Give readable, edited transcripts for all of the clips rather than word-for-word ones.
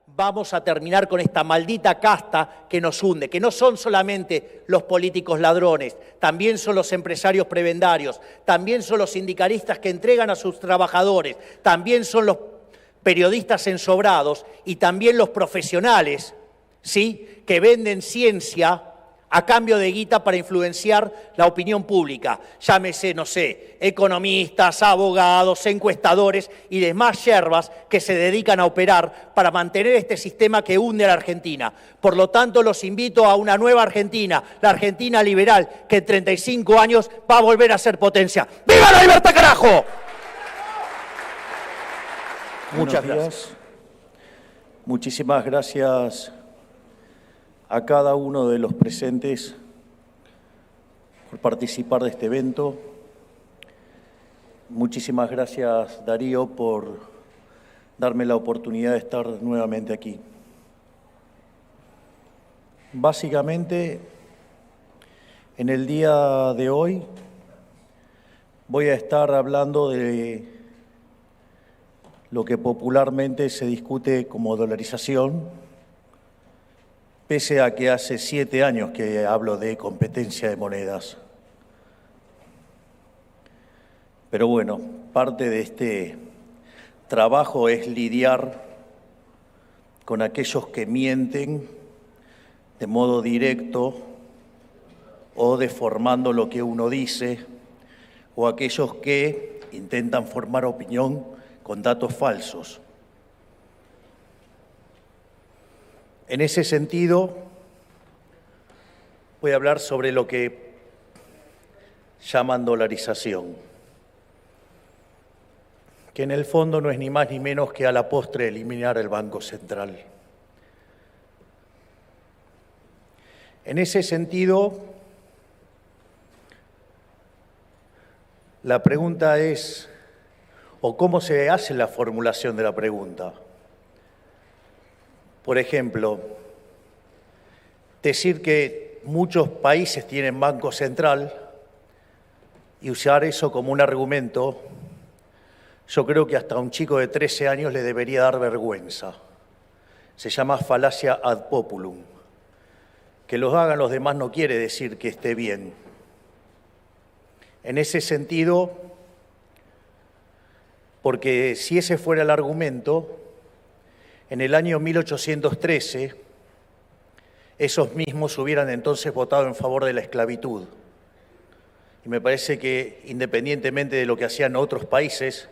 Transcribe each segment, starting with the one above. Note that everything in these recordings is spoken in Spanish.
vamos a terminar con esta maldita casta que nos hunde, que no son solamente los políticos ladrones, también son los empresarios prebendarios, también son los sindicalistas que entregan a sus trabajadores, también son los periodistas ensobrados y también los profesionales, ¿sí?, que venden ciencia a cambio de guita para influenciar la opinión pública. Llámese, no sé, economistas, abogados, encuestadores y demás yerbas que se dedican a operar para mantener este sistema que hunde a la Argentina. Por lo tanto, los invito a una nueva Argentina, la Argentina liberal, que en 35 años va a volver a ser potencia. ¡Viva la libertad, carajo! Muchas gracias. Muchísimas gracias a cada uno de los presentes por participar de este evento. Muchísimas gracias, Darío, por darme la oportunidad de estar nuevamente aquí. Básicamente, en el día de hoy voy a estar hablando de lo que popularmente se discute como dolarización, pese a que hace 7 años que hablo de competencia de monedas. Pero bueno, parte de este trabajo es lidiar con aquellos que mienten de modo directo o deformando lo que uno dice, o aquellos que intentan formar opinión con datos falsos. En ese sentido, voy a hablar sobre lo que llaman dolarización, que en el fondo no es ni más ni menos que a la postre eliminar el Banco Central. En ese sentido, la pregunta es, o cómo se hace la formulación de la pregunta. Por ejemplo, decir que muchos países tienen Banco Central y usar eso como un argumento, yo creo que hasta a un chico de 13 años le debería dar vergüenza. Se llama falacia ad populum. Que los hagan los demás no quiere decir que esté bien. En ese sentido, porque si ese fuera el argumento, en el año 1813, esos mismos hubieran entonces votado en favor de la esclavitud. Y me parece que, independientemente de lo que hacían otros países,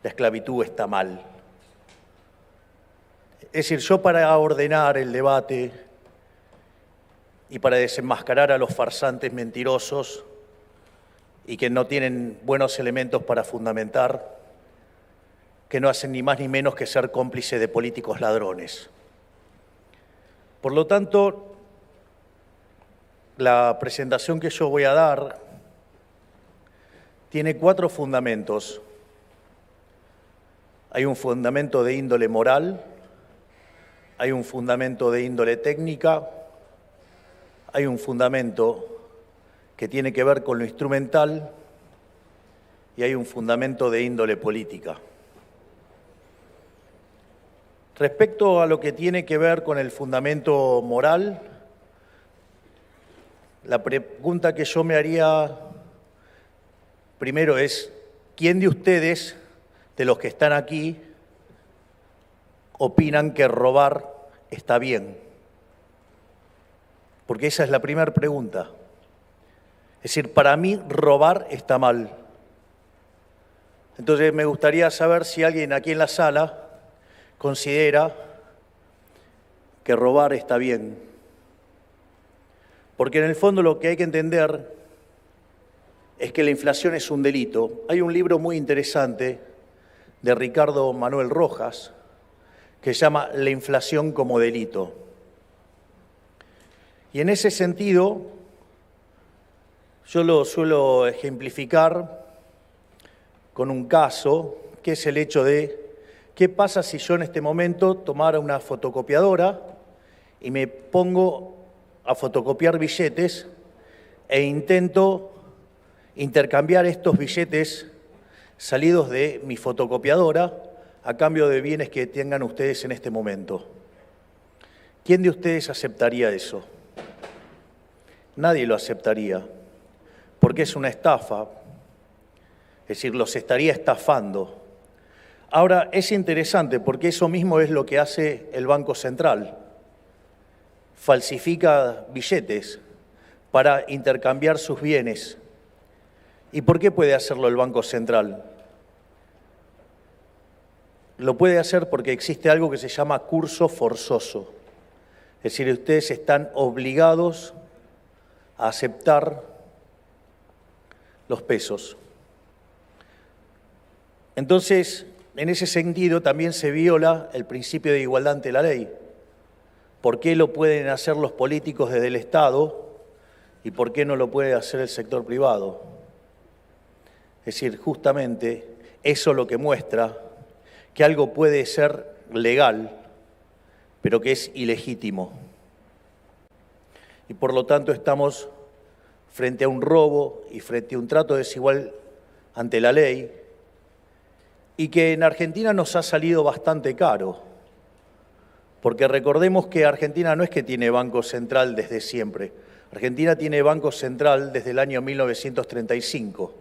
la esclavitud está mal. Es decir, yo para ordenar el debate y para desenmascarar a los farsantes mentirosos y que no tienen buenos elementos para fundamentar, que no hacen ni más ni menos que ser cómplice de políticos ladrones. Por lo tanto, la presentación que yo voy a dar tiene 4 fundamentos. Hay un fundamento de índole moral, hay un fundamento de índole técnica, hay un fundamento que tiene que ver con lo instrumental y hay un fundamento de índole política. Respecto a lo que tiene que ver con el fundamento moral, la pregunta que yo me haría primero es, ¿quién de ustedes, de los que están aquí, opinan que robar está bien? Porque esa es la primera pregunta. Es decir, para mí robar está mal. Entonces me gustaría saber si alguien aquí en la sala considera que robar está bien. Porque en el fondo lo que hay que entender es que la inflación es un delito. Hay un libro muy interesante de Ricardo Manuel Rojas que se llama La inflación como delito. Y en ese sentido, yo lo suelo ejemplificar con un caso, que es el hecho de ¿qué pasa si yo en este momento tomara una fotocopiadora y me pongo a fotocopiar billetes e intento intercambiar estos billetes salidos de mi fotocopiadora a cambio de bienes que tengan ustedes en este momento? ¿Quién de ustedes aceptaría eso? Nadie lo aceptaría, porque es una estafa, es decir, los estaría estafando. Ahora, es interesante porque eso mismo es lo que hace el Banco Central. Falsifica billetes para intercambiar sus bienes. ¿Y por qué puede hacerlo el Banco Central? Lo puede hacer porque existe algo que se llama curso forzoso. Es decir, ustedes están obligados a aceptar los pesos. Entonces, en ese sentido también se viola el principio de igualdad ante la ley. ¿Por qué lo pueden hacer los políticos desde el Estado y por qué no lo puede hacer el sector privado? Es decir, justamente eso lo que muestra que algo puede ser legal, pero que es ilegítimo. Y por lo tanto estamos frente a un robo y frente a un trato desigual ante la ley, y que en Argentina nos ha salido bastante caro, porque recordemos que Argentina no es que tiene Banco Central desde siempre. Argentina tiene Banco Central desde el año 1935.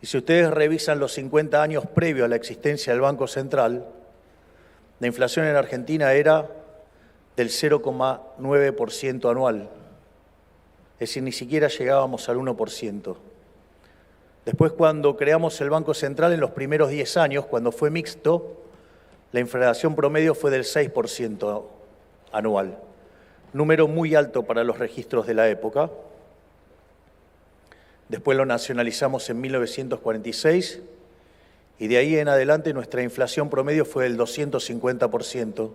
Y si ustedes revisan los 50 años previos a la existencia del Banco Central, la inflación en Argentina era del 0,9% anual. Es decir, ni siquiera llegábamos al 1%. Después, cuando creamos el Banco Central, en los primeros 10 años, cuando fue mixto, la inflación promedio fue del 6% anual. Número muy alto para los registros de la época. Después lo nacionalizamos en 1946 y de ahí en adelante nuestra inflación promedio fue del 250%.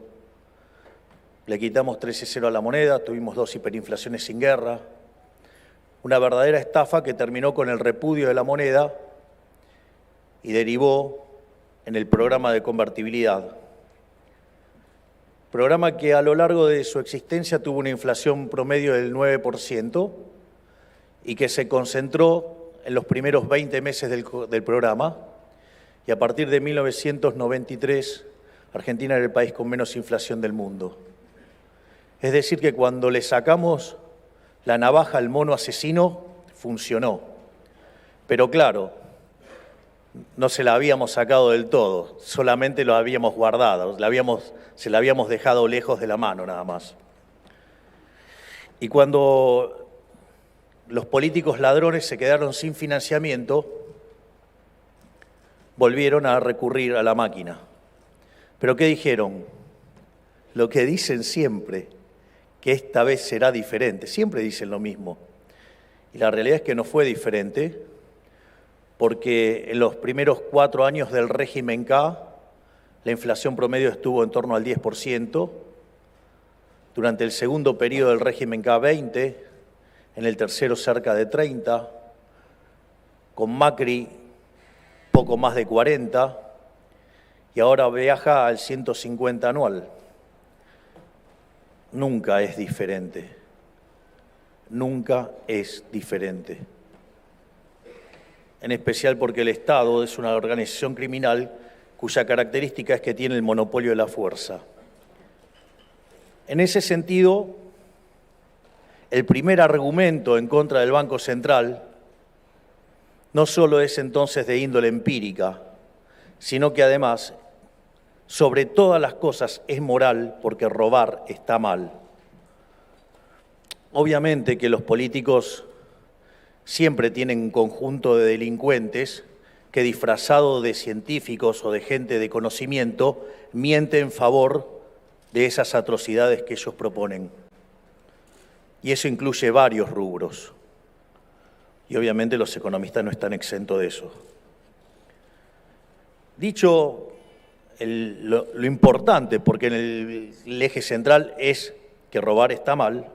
Le quitamos 13,0 a la moneda, tuvimos 2 hiperinflaciones sin guerra. Una verdadera estafa que terminó con el repudio de la moneda y derivó en el programa de convertibilidad. Programa que a lo largo de su existencia tuvo una inflación promedio del 9% y que se concentró en los primeros 20 meses del programa, y a partir de 1993 Argentina era el país con menos inflación del mundo. Es decir, que cuando le sacamos la navaja al mono asesino, funcionó. Pero claro, no se la habíamos sacado del todo, solamente lo habíamos guardado, se la habíamos dejado lejos de la mano nada más. Y cuando los políticos ladrones se quedaron sin financiamiento, volvieron a recurrir a la máquina. ¿Pero qué dijeron? Lo que dicen siempre, que esta vez será diferente. Siempre dicen lo mismo. Y la realidad es que no fue diferente, porque en los primeros 4 años del régimen K, la inflación promedio estuvo en torno al 10%, durante el segundo periodo del régimen K 20%, en el tercero cerca de 30%, con Macri poco más de 40%, y ahora viaja al 150 anual. Nunca es diferente. Nunca es diferente. En especial porque el Estado es una organización criminal cuya característica es que tiene el monopolio de la fuerza. En ese sentido, el primer argumento en contra del Banco Central no solo es entonces de índole empírica, sino que además, sobre todas las cosas, es moral, porque robar está mal. Obviamente que los políticos siempre tienen un conjunto de delincuentes que, disfrazados de científicos o de gente de conocimiento, mienten en favor de esas atrocidades que ellos proponen. Y eso incluye varios rubros. Y obviamente los economistas no están exentos de eso. Dicho lo importante, porque en el eje central es que robar está mal,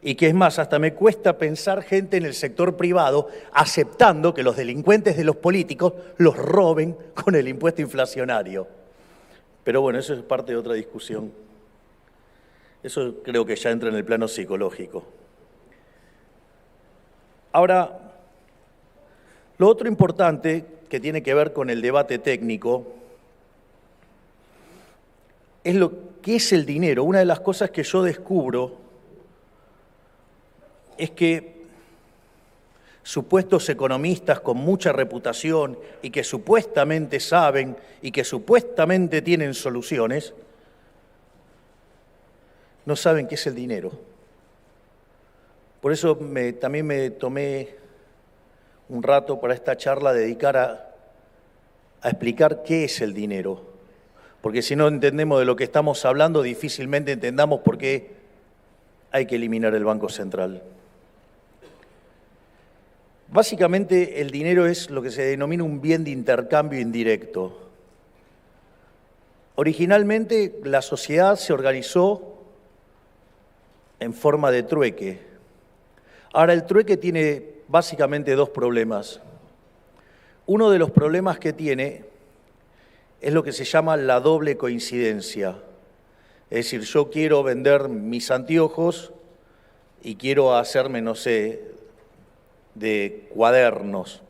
y que es más, hasta me cuesta pensar gente en el sector privado aceptando que los delincuentes de los políticos los roben con el impuesto inflacionario. Pero bueno, eso es parte de otra discusión. Eso creo que ya entra en el plano psicológico. Ahora, lo otro importante que tiene que ver con el debate técnico es lo que es el dinero. Una de las cosas que yo descubro es que supuestos economistas con mucha reputación y que supuestamente saben y que supuestamente tienen soluciones, no saben qué es el dinero. Por eso también me tomé un rato para esta charla dedicar a explicar qué es el dinero. Porque si no entendemos de lo que estamos hablando, difícilmente entendamos por qué hay que eliminar el Banco Central. Básicamente, el dinero es lo que se denomina un bien de intercambio indirecto. Originalmente, la sociedad se organizó en forma de trueque. Ahora, el trueque tiene básicamente dos problemas. Uno de los problemas que tiene es lo que se llama la doble coincidencia. Es decir, yo quiero vender mis anteojos y quiero hacerme, no sé, de cuadernos,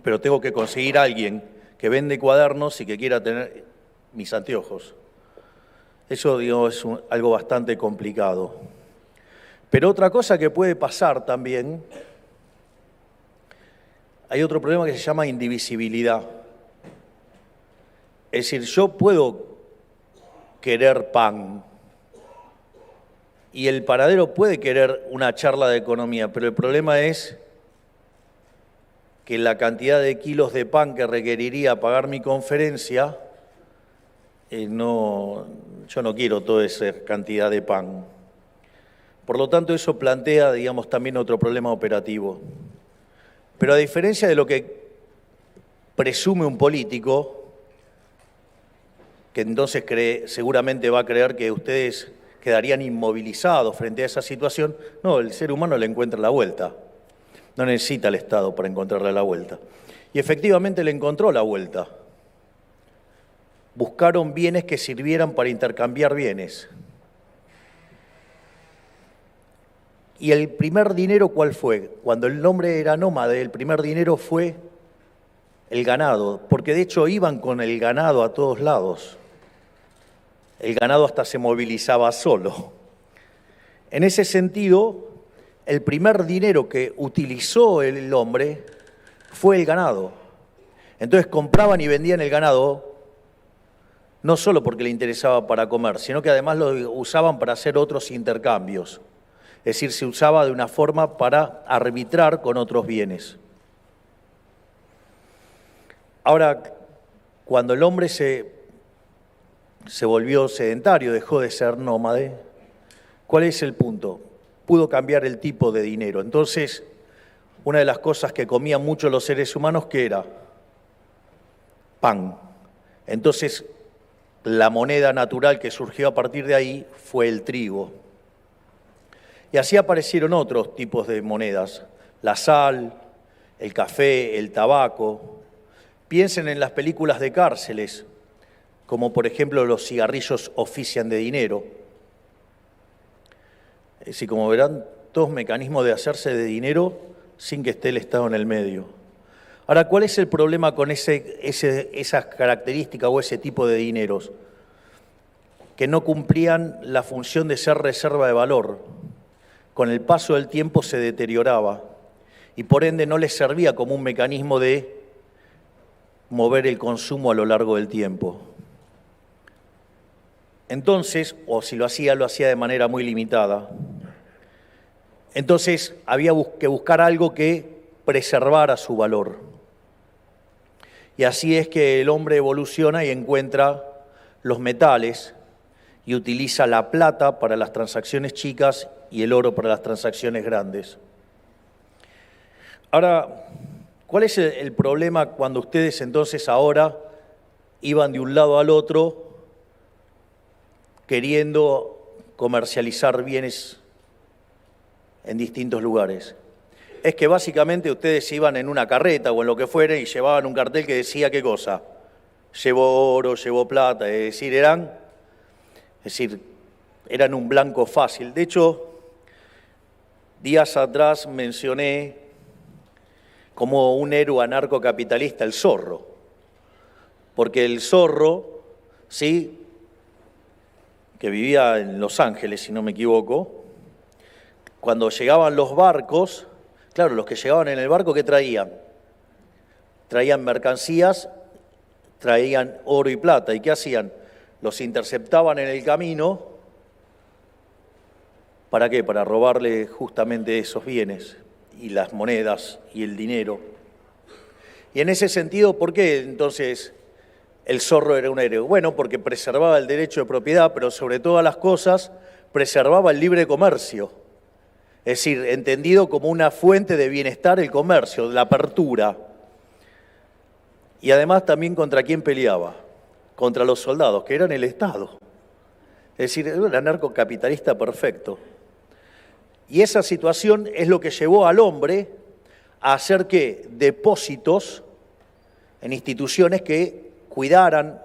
pero tengo que conseguir a alguien que vende cuadernos y que quiera tener mis anteojos. Eso, digo, es algo bastante complicado. Pero otra cosa que puede pasar también, hay otro problema que se llama indivisibilidad. Es decir, yo puedo querer pan y el panadero puede querer una charla de economía, pero el problema es que la cantidad de kilos de pan que requeriría pagar mi conferencia, yo no quiero toda esa cantidad de pan. Por lo tanto, eso plantea, digamos, también otro problema operativo. Pero a diferencia de lo que presume un político, que entonces seguramente va a creer que ustedes quedarían inmovilizados frente a esa situación, no, el ser humano le encuentra la vuelta. No necesita el Estado para encontrarle la vuelta. Y efectivamente le encontró la vuelta. Buscaron bienes que sirvieran para intercambiar bienes. ¿Y el primer dinero cuál fue? Cuando el hombre era nómade, el primer dinero fue el ganado, porque de hecho iban con el ganado a todos lados. El ganado hasta se movilizaba solo. En ese sentido, el primer dinero que utilizó el hombre fue el ganado. Entonces compraban y vendían el ganado no solo porque le interesaba para comer, sino que además lo usaban para hacer otros intercambios. Es decir, se usaba de una forma para arbitrar con otros bienes. Ahora, cuando el hombre se volvió sedentario, dejó de ser nómade, ¿cuál es el punto? Pudo cambiar el tipo de dinero. Entonces, una de las cosas que comían mucho los seres humanos, ¿qué era? Pan. Entonces, la moneda natural que surgió a partir de ahí fue el trigo. Y así aparecieron otros tipos de monedas, la sal, el café, el tabaco. Piensen en las películas de cárceles, como por ejemplo los cigarrillos ofician de dinero. Es decir, como verán, todos mecanismos de hacerse de dinero sin que esté el Estado en el medio. Ahora, ¿cuál es el problema con esas características o ese tipo de dineros? Que no cumplían la función de ser reserva de valor. Con el paso del tiempo se deterioraba y por ende no les servía como un mecanismo de mover el consumo a lo largo del tiempo. Entonces, o si lo hacía de manera muy limitada. Entonces había que buscar algo que preservara su valor. Y así es que el hombre evoluciona y encuentra los metales y utiliza la plata para las transacciones chicas y el oro para las transacciones grandes. Ahora, ¿cuál es el problema cuando ustedes entonces ahora iban de un lado al otro queriendo comercializar bienes en distintos lugares? Es que básicamente ustedes iban en una carreta o en lo que fuera y llevaban un cartel que decía ¿qué cosa? Llevó oro, llevó plata, es decir, eran un blanco fácil. De hecho, días atrás mencioné como un héroe anarcocapitalista el Zorro, porque el Zorro, ¿sí?, que vivía en Los Ángeles, si no me equivoco, cuando llegaban los barcos, claro, los que llegaban en el barco, ¿qué traían? Traían mercancías, traían oro y plata. ¿Y qué hacían? Los interceptaban en el camino. ¿Para qué? Para robarle justamente esos bienes y las monedas y el dinero. Y en ese sentido, ¿por qué entonces el zorro era un héroe? Bueno, porque preservaba el derecho de propiedad, pero sobre todas las cosas preservaba el libre comercio. Es decir, entendido como una fuente de bienestar el comercio, la apertura. Y además también contra quién peleaba, contra los soldados, que eran el Estado. Es decir, era un anarcocapitalista perfecto. Y esa situación es lo que llevó al hombre a hacer que depósitos en instituciones que cuidaran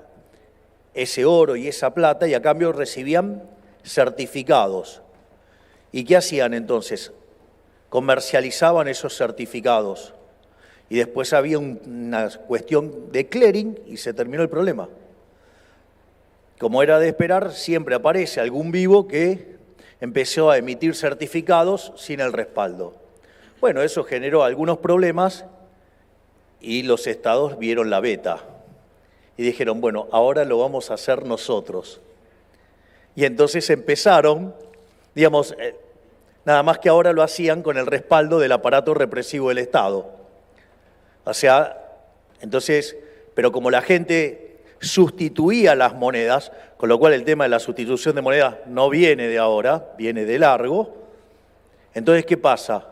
ese oro y esa plata y a cambio recibían certificados. ¿Y qué hacían entonces? Comercializaban esos certificados. Y después había una cuestión de clearing y se terminó el problema. Como era de esperar, siempre aparece algún vivo que empezó a emitir certificados sin el respaldo. Bueno, eso generó algunos problemas y los estados vieron la beta y dijeron, bueno, ahora lo vamos a hacer nosotros. Y entonces empezaron, digamos, nada más que ahora lo hacían con el respaldo del aparato represivo del Estado. O sea, entonces, pero como la gente sustituía las monedas, con lo cual el tema de la sustitución de monedas no viene de ahora, viene de largo, entonces, ¿qué pasa?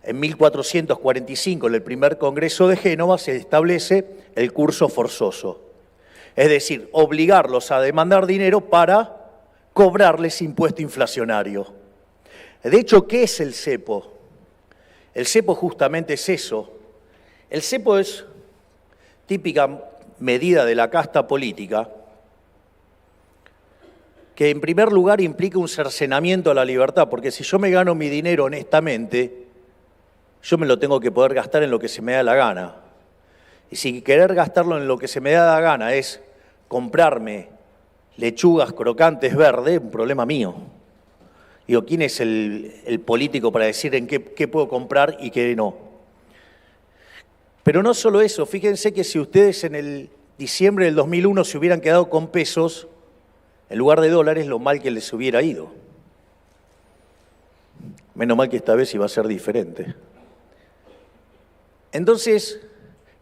En 1445, en el primer Congreso de Génova, se establece el curso forzoso. Es decir, obligarlos a demandar dinero para cobrarles impuesto inflacionario. De hecho, ¿qué es el cepo? El cepo justamente es eso. El cepo es típica medida de la casta política que en primer lugar implica un cercenamiento a la libertad, porque si yo me gano mi dinero honestamente, yo me lo tengo que poder gastar en lo que se me da la gana. Y si querer gastarlo en lo que se me da la gana es comprarme lechugas crocantes verdes, un problema mío. Digo, ¿quién es el político para decir en qué puedo comprar y qué no? Pero no solo eso, fíjense que si ustedes en el diciembre del 2001 se hubieran quedado con pesos, en lugar de dólares, lo mal que les hubiera ido. Menos mal que esta vez iba a ser diferente. Entonces,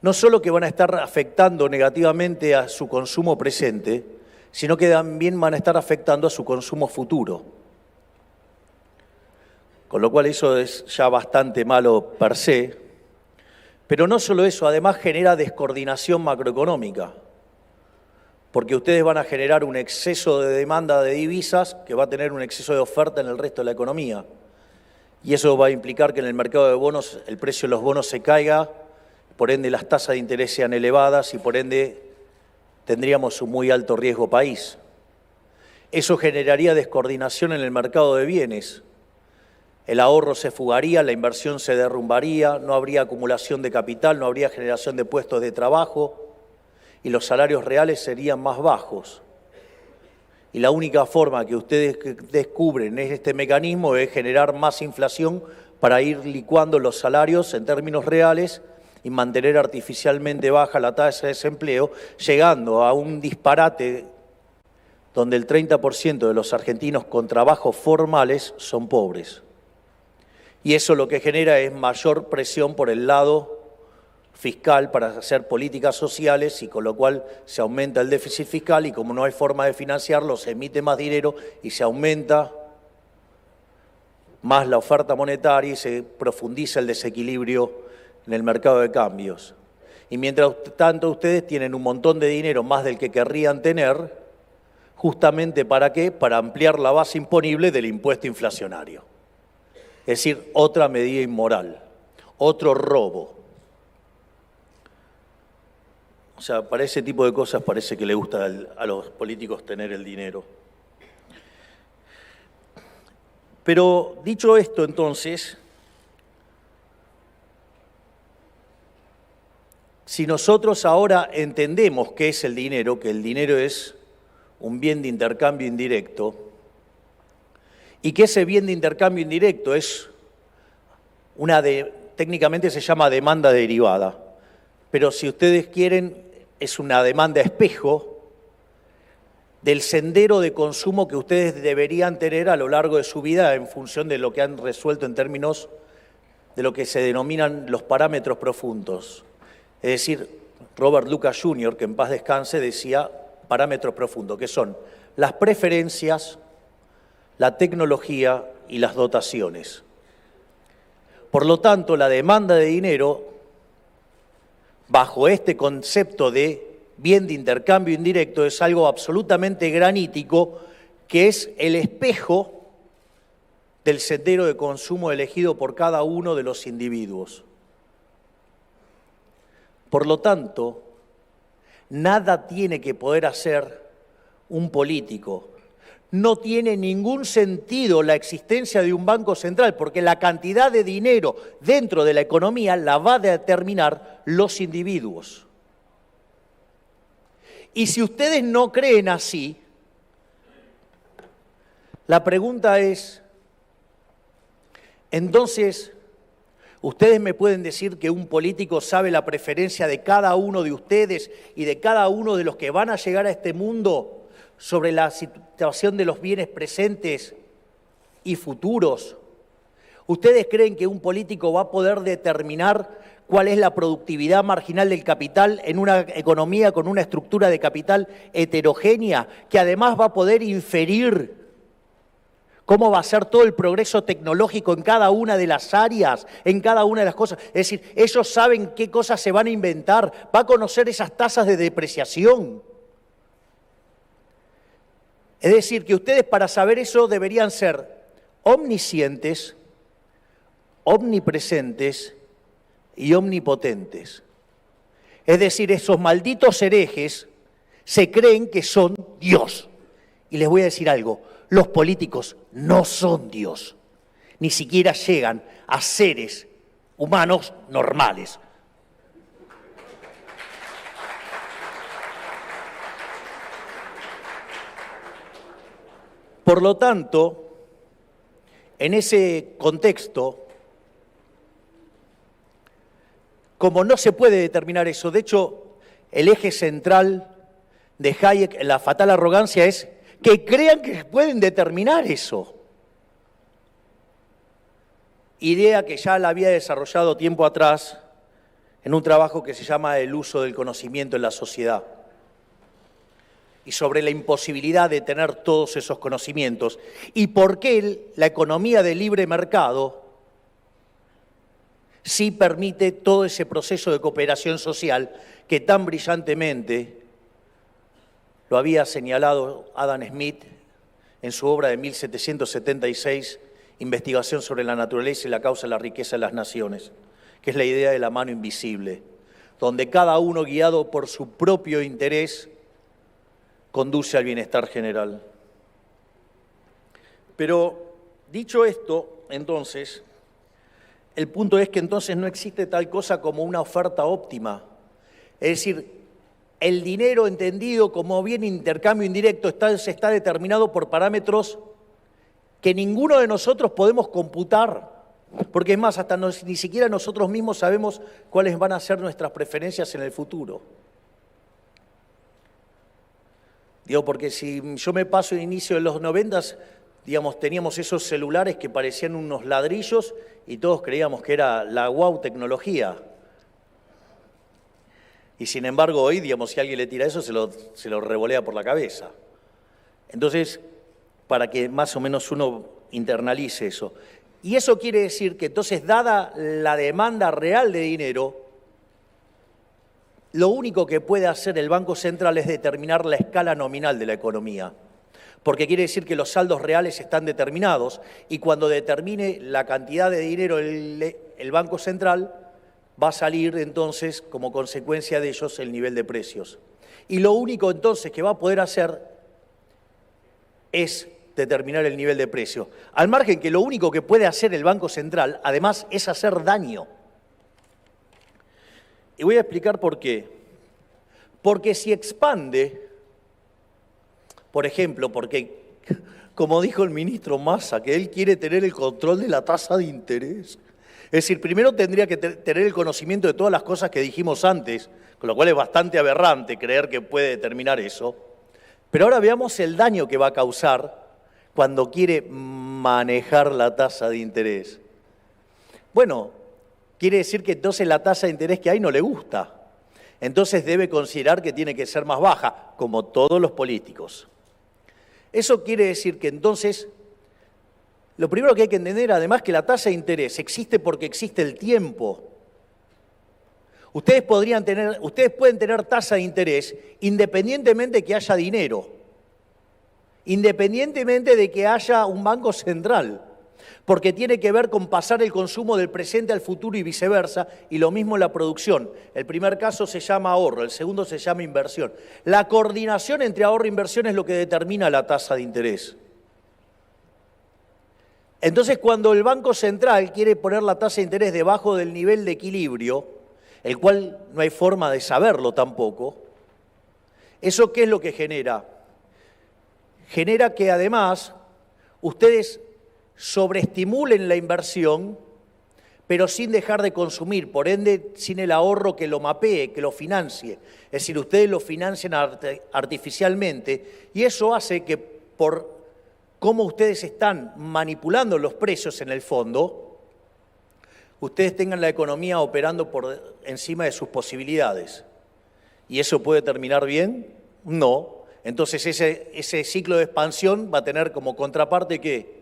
no solo que van a estar afectando negativamente a su consumo presente, sino que también van a estar afectando a su consumo futuro. Con lo cual eso es ya bastante malo per se. Pero no solo eso, además genera descoordinación macroeconómica, porque ustedes van a generar un exceso de demanda de divisas que va a tener un exceso de oferta en el resto de la economía. Y eso va a implicar que en el mercado de bonos el precio de los bonos se caiga, por ende las tasas de interés sean elevadas y por ende tendríamos un muy alto riesgo país. Eso generaría descoordinación en el mercado de bienes. El ahorro se fugaría, la inversión se derrumbaría, no habría acumulación de capital, no habría generación de puestos de trabajo y los salarios reales serían más bajos. Y la única forma que ustedes descubren en este mecanismo es generar más inflación para ir licuando los salarios en términos reales y mantener artificialmente baja la tasa de desempleo, llegando a un disparate donde el 30% de los argentinos con trabajos formales son pobres. Y eso lo que genera es mayor presión por el lado fiscal para hacer políticas sociales y con lo cual se aumenta el déficit fiscal y como no hay forma de financiarlo, se emite más dinero y se aumenta más la oferta monetaria y se profundiza el desequilibrio en el mercado de cambios. Y mientras tanto ustedes tienen un montón de dinero más del que querrían tener, justamente ¿para qué? Para ampliar la base imponible del impuesto inflacionario. Es decir, otra medida inmoral, otro robo. O sea, para ese tipo de cosas parece que le gusta a los políticos tener el dinero. Pero dicho esto, entonces, si nosotros ahora entendemos qué es el dinero, que el dinero es un bien de intercambio indirecto y que ese bien de intercambio indirecto es técnicamente se llama demanda derivada, pero si ustedes quieren es una demanda espejo del sendero de consumo que ustedes deberían tener a lo largo de su vida en función de lo que han resuelto en términos de lo que se denominan los parámetros profundos. Es decir, Robert Lucas Jr., que en paz descanse, decía parámetros profundos, que son las preferencias, la tecnología y las dotaciones. Por lo tanto, la demanda de dinero, bajo este concepto de bien de intercambio indirecto, es algo absolutamente granítico, que es el espejo del sendero de consumo elegido por cada uno de los individuos. Por lo tanto, nada tiene que poder hacer un político. No tiene ningún sentido la existencia de un banco central, porque la cantidad de dinero dentro de la economía la va a determinar los individuos. Y si ustedes no creen así, la pregunta es, entonces, ¿ustedes me pueden decir que un político sabe la preferencia de cada uno de ustedes y de cada uno de los que van a llegar a este mundo sobre la situación de los bienes presentes y futuros? ¿Ustedes creen que un político va a poder determinar cuál es la productividad marginal del capital en una economía con una estructura de capital heterogénea, que además va a poder inferir cómo va a ser todo el progreso tecnológico en cada una de las áreas, en cada una de las cosas? Es decir, ellos saben qué cosas se van a inventar, va a conocer esas tasas de depreciación. Es decir, que ustedes para saber eso deberían ser omniscientes, omnipresentes y omnipotentes. Es decir, esos malditos herejes se creen que son Dios. Y les voy a decir algo, los políticos no son Dios, ni siquiera llegan a seres humanos normales. Por lo tanto, en ese contexto, como no se puede determinar eso, de hecho, el eje central de Hayek, la fatal arrogancia, es que crean que pueden determinar eso. Idea que ya la había desarrollado tiempo atrás en un trabajo que se llama El uso del conocimiento en la sociedad, y sobre la imposibilidad de tener todos esos conocimientos, y por qué la economía de libre mercado sí permite todo ese proceso de cooperación social que tan brillantemente lo había señalado Adam Smith en su obra de 1776, Investigación sobre la naturaleza y la causa de la riqueza de las naciones, que es la idea de la mano invisible, donde cada uno, guiado por su propio interés, conduce al bienestar general. Pero dicho esto, entonces, el punto es que entonces no existe tal cosa como una oferta óptima. Es decir, el dinero entendido como bien intercambio indirecto está determinado por parámetros que ninguno de nosotros podemos computar, porque es más, hasta ni siquiera nosotros mismos sabemos cuáles van a ser nuestras preferencias en el futuro. Digo, porque si yo me paso el inicio de los 90, digamos, teníamos esos celulares que parecían unos ladrillos y todos creíamos que era la guau tecnología. Y sin embargo hoy, digamos, si alguien le tira eso, se lo revolea por la cabeza. Entonces, para que más o menos uno internalice eso. Y eso quiere decir que entonces, dada la demanda real de dinero, lo único que puede hacer el Banco Central es determinar la escala nominal de la economía, porque quiere decir que los saldos reales están determinados y cuando determine la cantidad de dinero el Banco Central va a salir entonces como consecuencia de ellos el nivel de precios. Y lo único entonces que va a poder hacer es determinar el nivel de precio, al margen que lo único que puede hacer el Banco Central además es hacer daño. Y voy a explicar por qué. Porque si expande Por ejemplo, porque, como dijo el ministro Massa, que él quiere tener el control de la tasa de interés. Es decir, primero tendría que tener el conocimiento de todas las cosas que dijimos antes, con lo cual es bastante aberrante creer que puede determinar eso. Pero ahora veamos el daño que va a causar cuando quiere manejar la tasa de interés. Bueno, quiere decir que entonces la tasa de interés que hay no le gusta. Entonces debe considerar que tiene que ser más baja, como todos los políticos. Eso quiere decir que entonces, lo primero que hay que entender además que la tasa de interés existe porque existe el tiempo. Ustedes pueden tener tasa de interés independientemente de que haya dinero, independientemente de que haya un banco central, porque tiene que ver con pasar el consumo del presente al futuro y viceversa, y lo mismo en la producción. El primer caso se llama ahorro, el segundo se llama inversión. La coordinación entre ahorro e inversión es lo que determina la tasa de interés. Entonces, cuando el Banco Central quiere poner la tasa de interés debajo del nivel de equilibrio, el cual no hay forma de saberlo tampoco, ¿eso qué es lo que genera? Genera que además ustedes sobreestimulen la inversión, pero sin dejar de consumir, por ende sin el ahorro que lo mapee, que lo financie. Es decir, ustedes lo financian artificialmente y eso hace que por cómo ustedes están manipulando los precios en el fondo, ustedes tengan la economía operando por encima de sus posibilidades. ¿Y eso puede terminar bien? No. Entonces ese ciclo de expansión va a tener como contraparte ¿qué?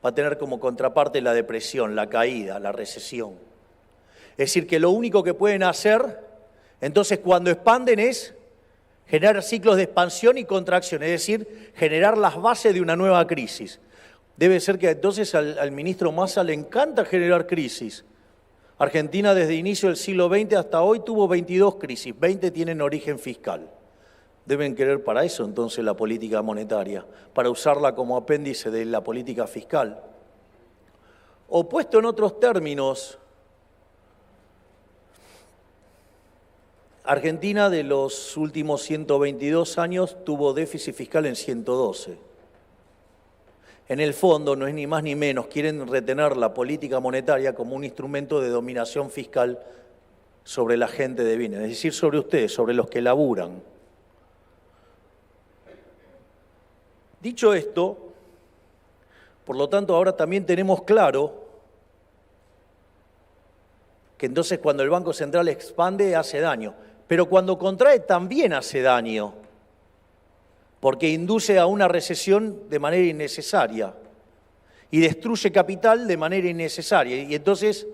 Va a tener como contraparte la depresión, la caída, la recesión. Es decir, que lo único que pueden hacer, entonces cuando expanden es generar ciclos de expansión y contracción, es decir, generar las bases de una nueva crisis. Debe ser que entonces al ministro Massa le encanta generar crisis. Argentina desde inicio del siglo XX hasta hoy tuvo 22 crisis, 20 tienen origen fiscal. Deben querer para eso entonces la política monetaria, para usarla como apéndice de la política fiscal. O puesto en otros términos, Argentina de los últimos 122 años tuvo déficit fiscal en 112. En el fondo no es ni más ni menos, quieren retener la política monetaria como un instrumento de dominación fiscal sobre la gente de bienes, es decir, sobre ustedes, sobre los que laburan. Dicho esto, por lo tanto, ahora también tenemos claro que entonces cuando el Banco Central expande hace daño, pero cuando contrae también hace daño, porque induce a una recesión de manera innecesaria y destruye capital de manera innecesaria. Y entonces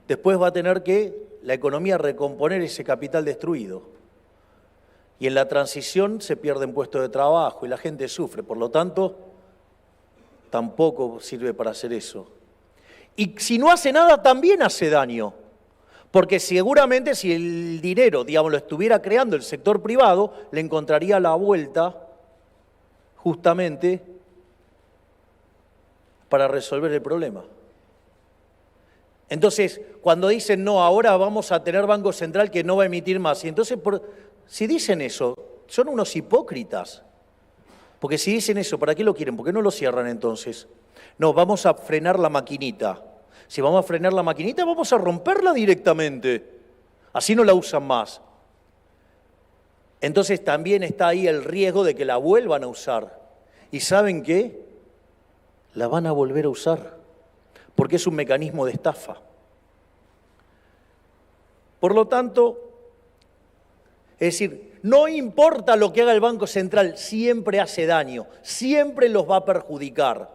después va a tener que la economía recomponer ese capital destruido. Y en la transición se pierden puestos de trabajo y la gente sufre. Por lo tanto, tampoco sirve para hacer eso. Y si no hace nada, también hace daño. Porque seguramente si el dinero, digamos, lo estuviera creando el sector privado, le encontraría la vuelta justamente para resolver el problema. Entonces, cuando dicen, no, ahora vamos a tener Banco Central que no va a emitir más, y entonces, si dicen eso, son unos hipócritas. Porque si dicen eso, ¿para qué lo quieren? ¿Por qué no lo cierran entonces? No, vamos a frenar la maquinita. Si vamos a frenar la maquinita, vamos a romperla directamente. Así no la usan más. Entonces también está ahí el riesgo de que la vuelvan a usar. ¿Y saben qué? La van a volver a usar. Porque es un mecanismo de estafa. Por lo tanto, es decir, no importa lo que haga el Banco Central, siempre hace daño, siempre los va a perjudicar.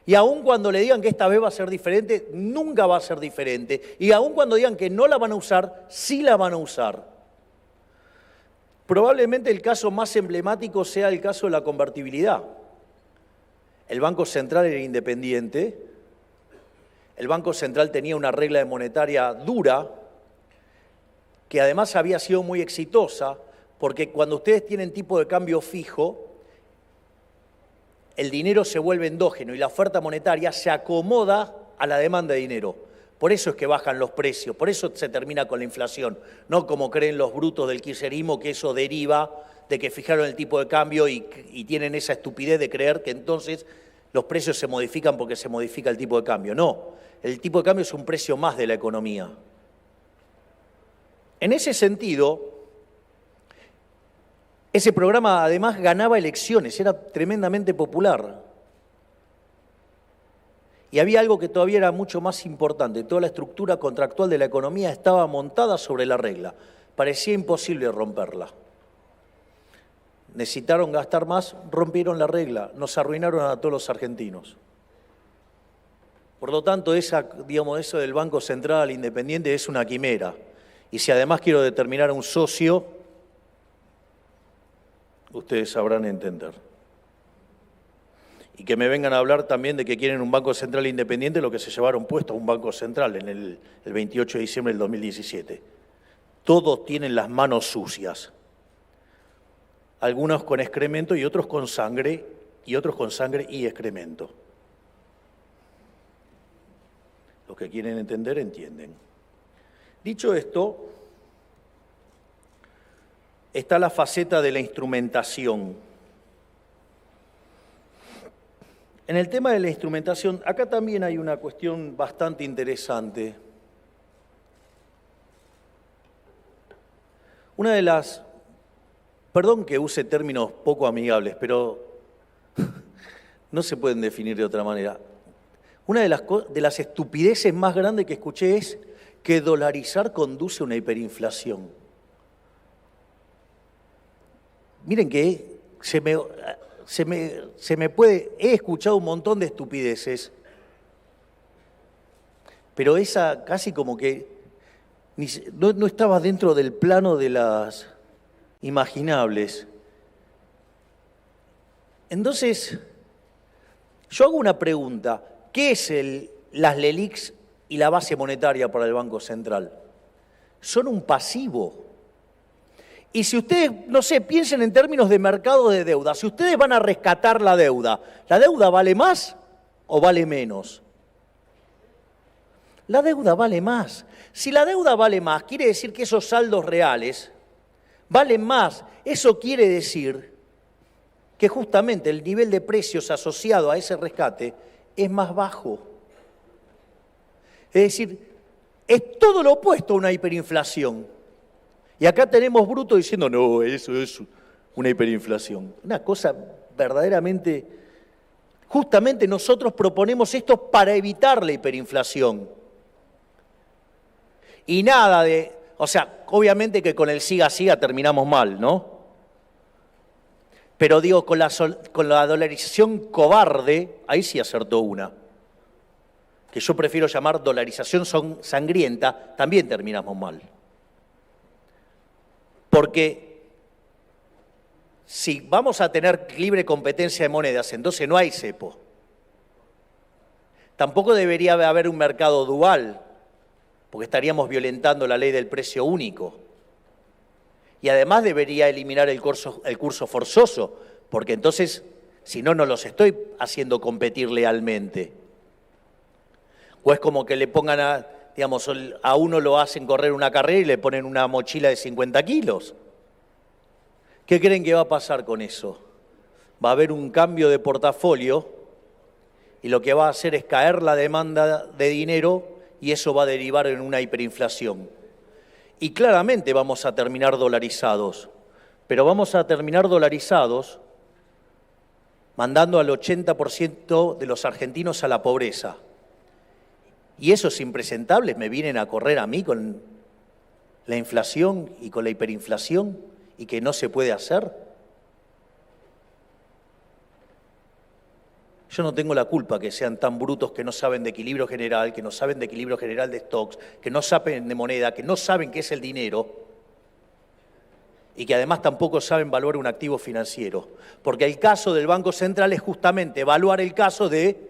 Y aun cuando le digan que esta vez va a ser diferente, nunca va a ser diferente. Y aun cuando digan que no la van a usar, sí la van a usar. Probablemente el caso más emblemático sea el caso de la convertibilidad. El Banco Central era independiente, el Banco Central tenía una regla monetaria dura, que además había sido muy exitosa, porque cuando ustedes tienen tipo de cambio fijo, el dinero se vuelve endógeno y la oferta monetaria se acomoda a la demanda de dinero. Por eso es que bajan los precios, por eso se termina con la inflación, no como creen los brutos del kirchnerismo que eso deriva de que fijaron el tipo de cambio y tienen esa estupidez de creer que entonces los precios se modifican porque se modifica el tipo de cambio. No, el tipo de cambio es un precio más de la economía. En ese sentido, ese programa además ganaba elecciones, era tremendamente popular. Y había algo que todavía era mucho más importante, toda la estructura contractual de la economía estaba montada sobre la regla. Parecía imposible romperla. Necesitaron gastar más, rompieron la regla, nos arruinaron a todos los argentinos. Por lo tanto, eso del Banco Central Independiente es una quimera. Y si además quiero determinar a un socio, ustedes sabrán entender. Y que me vengan a hablar también de que quieren un Banco Central Independiente, lo que se llevaron puesto a un Banco Central en el 28 de diciembre del 2017. Todos tienen las manos sucias. Algunos con excremento y otros con sangre, y excremento. Los que quieren entender, entienden. Dicho esto, está la faceta de la instrumentación. En el tema de la instrumentación, acá también hay una cuestión bastante interesante. Una de las, perdón que use términos poco amigables, pero no se pueden definir de otra manera. Una de las estupideces más grandes que escuché es que dolarizar conduce a una hiperinflación. Miren que he escuchado un montón de estupideces, pero esa casi como que no estaba dentro del plano de las imaginables. Entonces, yo hago una pregunta, ¿qué es las LELIQs y la base monetaria para el Banco Central? Son un pasivo. Y si ustedes, no sé, piensen en términos de mercado de deuda, si ustedes van a rescatar ¿la deuda vale más o vale menos? La deuda vale más. Si la deuda vale más, quiere decir que esos saldos reales valen más. Eso quiere decir que justamente el nivel de precios asociado a ese rescate es más bajo. Es decir, es todo lo opuesto a una hiperinflación. Y acá tenemos Bruto diciendo, no, eso es una hiperinflación. Una cosa verdaderamente... Justamente nosotros proponemos esto para evitar la hiperinflación. Y nada de... O sea, obviamente que con el siga terminamos mal, ¿no? Pero digo, con la dolarización cobarde, ahí sí acertó una. Que yo prefiero llamar dolarización sangrienta, también terminamos mal. Porque si vamos a tener libre competencia de monedas, entonces no hay cepo. Tampoco debería haber un mercado dual, porque estaríamos violentando la ley del precio único. Y además debería eliminar el curso forzoso, porque entonces, si no, no los estoy haciendo competir lealmente. O es como que le pongan a uno lo hacen correr una carrera y le ponen una mochila de 50 kilos. ¿Qué creen que va a pasar con eso? Va a haber un cambio de portafolio y lo que va a hacer es caer la demanda de dinero y eso va a derivar en una hiperinflación. Y claramente vamos a terminar dolarizados, pero vamos a terminar dolarizados mandando al 80% de los argentinos a la pobreza. Y esos impresentables me vienen a correr a mí con la inflación y con la hiperinflación y que no se puede hacer. Yo no tengo la culpa que sean tan brutos que no saben de equilibrio general, que no saben de equilibrio general de stocks, que no saben de moneda, que no saben qué es el dinero y que además tampoco saben evaluar un activo financiero. Porque el caso del Banco Central es justamente evaluar el caso de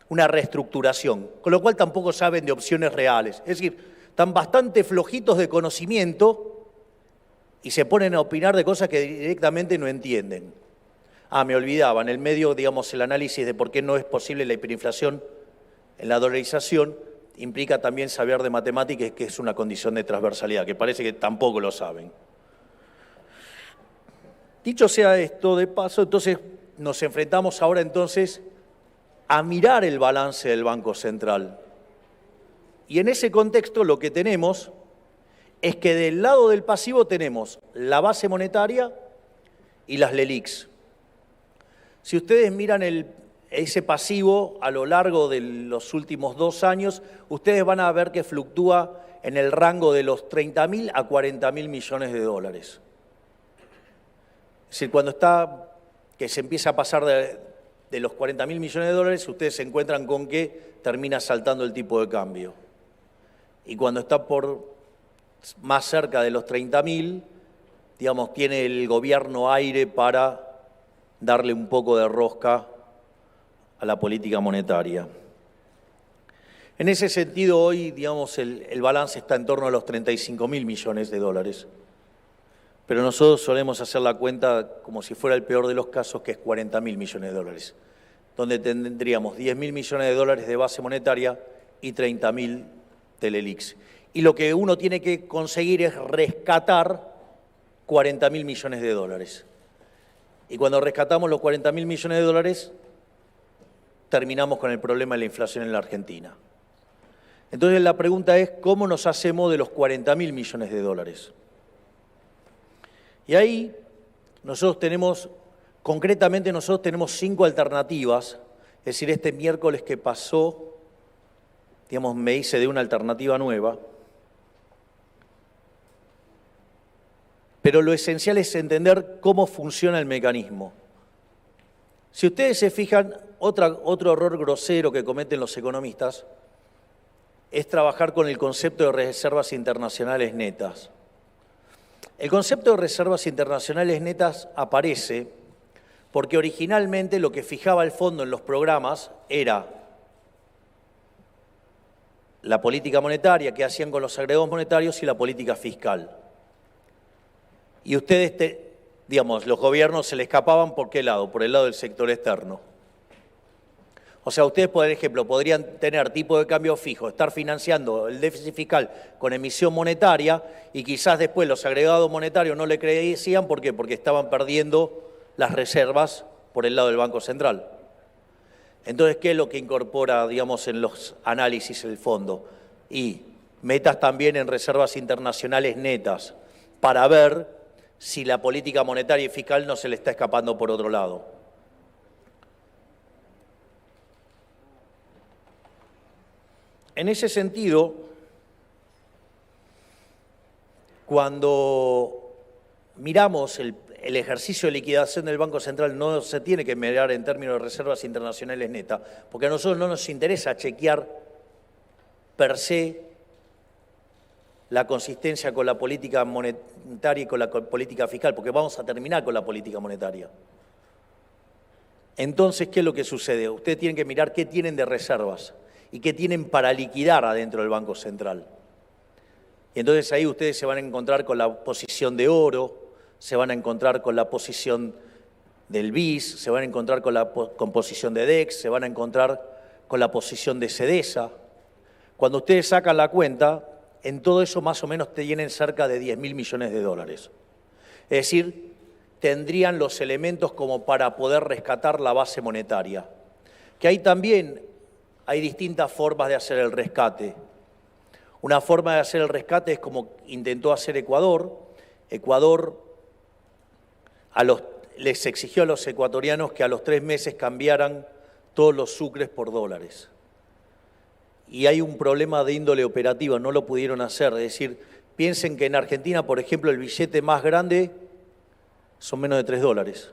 una reestructuración, con lo cual tampoco saben de opciones reales. Es decir, están bastante flojitos de conocimiento y se ponen a opinar de cosas que directamente no entienden. Me olvidaba, en el medio, digamos, el análisis de por qué no es posible la hiperinflación en la dolarización implica también saber de matemáticas, que es una condición de transversalidad, que parece que tampoco lo saben. Dicho sea esto de paso, entonces nos enfrentamos ahora entonces a mirar el balance del Banco Central. Y en ese contexto lo que tenemos es que del lado del pasivo tenemos la base monetaria y las LELIQs. Si ustedes miran ese pasivo a lo largo de los últimos 2 años, ustedes van a ver que fluctúa en el rango de los 30.000 a 40.000 millones de dólares. Es decir, cuando que se empieza a pasar de los 40.000 millones de dólares, ustedes se encuentran con que termina saltando el tipo de cambio. Y cuando está más cerca de los 30.000, digamos, tiene el gobierno aire para darle un poco de rosca a la política monetaria. En ese sentido, hoy, digamos, el balance está en torno a los 35.000 millones de dólares. Pero nosotros solemos hacer la cuenta como si fuera el peor de los casos, que es 40.000 millones de dólares, donde tendríamos 10.000 millones de dólares de base monetaria y 30.000 de LELIQs. Y lo que uno tiene que conseguir es rescatar 40.000 millones de dólares. Y cuando rescatamos los 40.000 millones de dólares, terminamos con el problema de la inflación en la Argentina. Entonces la pregunta es, ¿cómo nos hacemos de los 40.000 millones de dólares? Y ahí concretamente nosotros tenemos 5 alternativas. Es decir, este miércoles que pasó, digamos, me hice de una alternativa nueva. Pero lo esencial es entender cómo funciona el mecanismo. Si ustedes se fijan, otro error grosero que cometen los economistas es trabajar con el concepto de reservas internacionales netas. El concepto de reservas internacionales netas aparece porque originalmente lo que fijaba el fondo en los programas era la política monetaria, que hacían con los agregados monetarios, y la política fiscal. Y ustedes, digamos, los gobiernos se le escapaban ¿por qué lado? Por el lado del sector externo. O sea, ustedes, por ejemplo, podrían tener tipo de cambio fijo, estar financiando el déficit fiscal con emisión monetaria y quizás después los agregados monetarios no le crecían. ¿Por qué? Porque estaban perdiendo las reservas por el lado del Banco Central. Entonces, ¿qué es lo que incorpora, digamos, en los análisis el fondo? Y metas también en reservas internacionales netas para ver si la política monetaria y fiscal no se le está escapando por otro lado. En ese sentido, cuando miramos el ejercicio de liquidación del Banco Central, no se tiene que mirar en términos de reservas internacionales netas, porque a nosotros no nos interesa chequear per se la consistencia con la política monetaria y con la política fiscal, porque vamos a terminar con la política monetaria. Entonces, ¿qué es lo que sucede? Ustedes tienen que mirar qué tienen de reservas y qué tienen para liquidar adentro del Banco Central. Y entonces ahí ustedes se van a encontrar con la posición de oro, se van a encontrar con la posición del BIS, se van a encontrar con la composición de DEX, se van a encontrar con la posición de CEDESA. Cuando ustedes sacan la cuenta, en todo eso más o menos tienen cerca de 10.000 millones de dólares. Es decir, tendrían los elementos como para poder rescatar la base monetaria. Que ahí también hay distintas formas de hacer el rescate. Una forma de hacer el rescate es como intentó hacer Ecuador. Ecuador les exigió a los ecuatorianos que a los 3 meses cambiaran todos los sucres por dólares. Y hay un problema de índole operativa, no lo pudieron hacer. Es decir, piensen que en Argentina, por ejemplo, el billete más grande son menos de $3.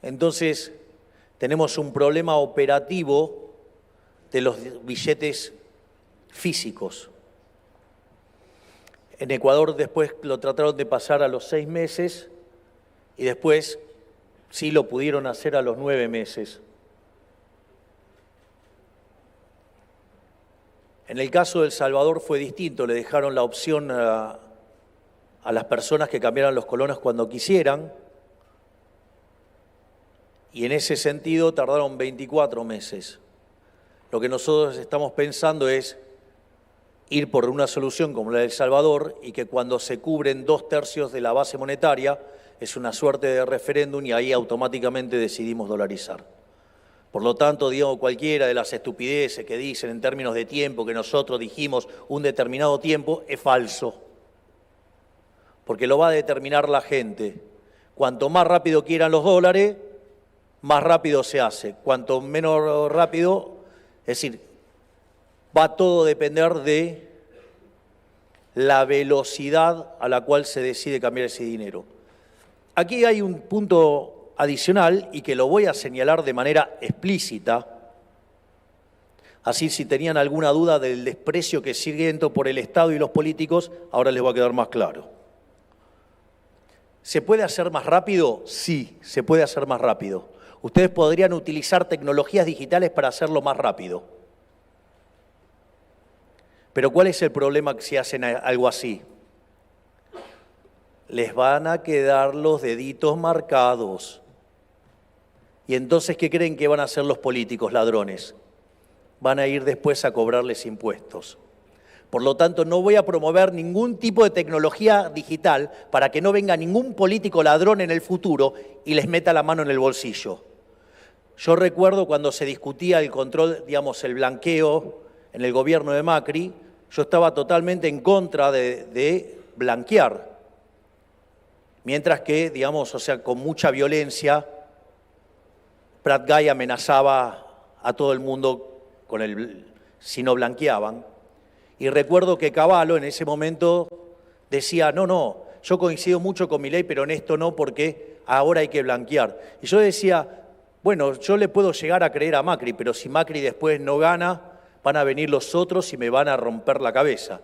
Entonces, tenemos un problema operativo de los billetes físicos. En Ecuador después lo trataron de pasar a los 6 meses y después sí lo pudieron hacer a los 9 meses. En el caso de El Salvador fue distinto, le dejaron la opción a las personas que cambiaran los colones cuando quisieran, y en ese sentido tardaron 24 meses. Lo que nosotros estamos pensando es, ir por una solución como la de El Salvador y que cuando se cubren 2/3 de la base monetaria es una suerte de referéndum y ahí automáticamente decidimos dolarizar. Por lo tanto, digamos, cualquiera de las estupideces que dicen en términos de tiempo, que nosotros dijimos un determinado tiempo, es falso. Porque lo va a determinar la gente. Cuanto más rápido quieran los dólares, más rápido se hace. Cuanto menos rápido, es decir, va todo a depender de la velocidad a la cual se decide cambiar ese dinero. Aquí hay un punto adicional y que lo voy a señalar de manera explícita. Así, si tenían alguna duda del desprecio que siento por el Estado y los políticos, ahora les va a quedar más claro. ¿Se puede hacer más rápido? Sí, se puede hacer más rápido. Ustedes podrían utilizar tecnologías digitales para hacerlo más rápido. Pero ¿cuál es el problema si hacen algo así? Les van a quedar los deditos marcados. Y entonces, ¿qué creen que van a hacer los políticos ladrones? Van a ir después a cobrarles impuestos. Por lo tanto, no voy a promover ningún tipo de tecnología digital para que no venga ningún político ladrón en el futuro y les meta la mano en el bolsillo. Yo recuerdo cuando se discutía el control, digamos, el blanqueo en el gobierno de Macri, yo estaba totalmente en contra de blanquear. Mientras que, digamos, o sea, con mucha violencia, Prat Gai amenazaba a todo el mundo si no blanqueaban. Y recuerdo que Cavallo en ese momento decía, no, yo coincido mucho con mi ley, pero en esto no, porque ahora hay que blanquear. Y yo decía, bueno, yo le puedo llegar a creer a Macri, pero si Macri después no gana, van a venir los otros y me van a romper la cabeza.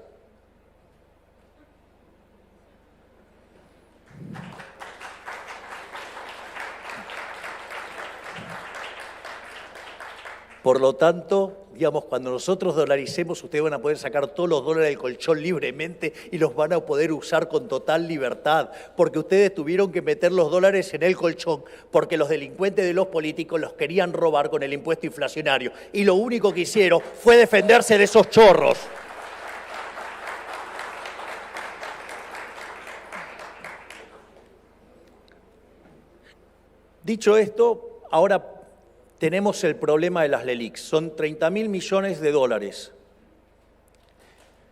Por lo tanto, digamos, cuando nosotros dolaricemos, ustedes van a poder sacar todos los dólares del colchón libremente y los van a poder usar con total libertad, porque ustedes tuvieron que meter los dólares en el colchón, porque los delincuentes de los políticos los querían robar con el impuesto inflacionario. Y lo único que hicieron fue defenderse de esos chorros. Dicho esto, ahora tenemos el problema de las LELIQs. Son 30.000 millones de dólares.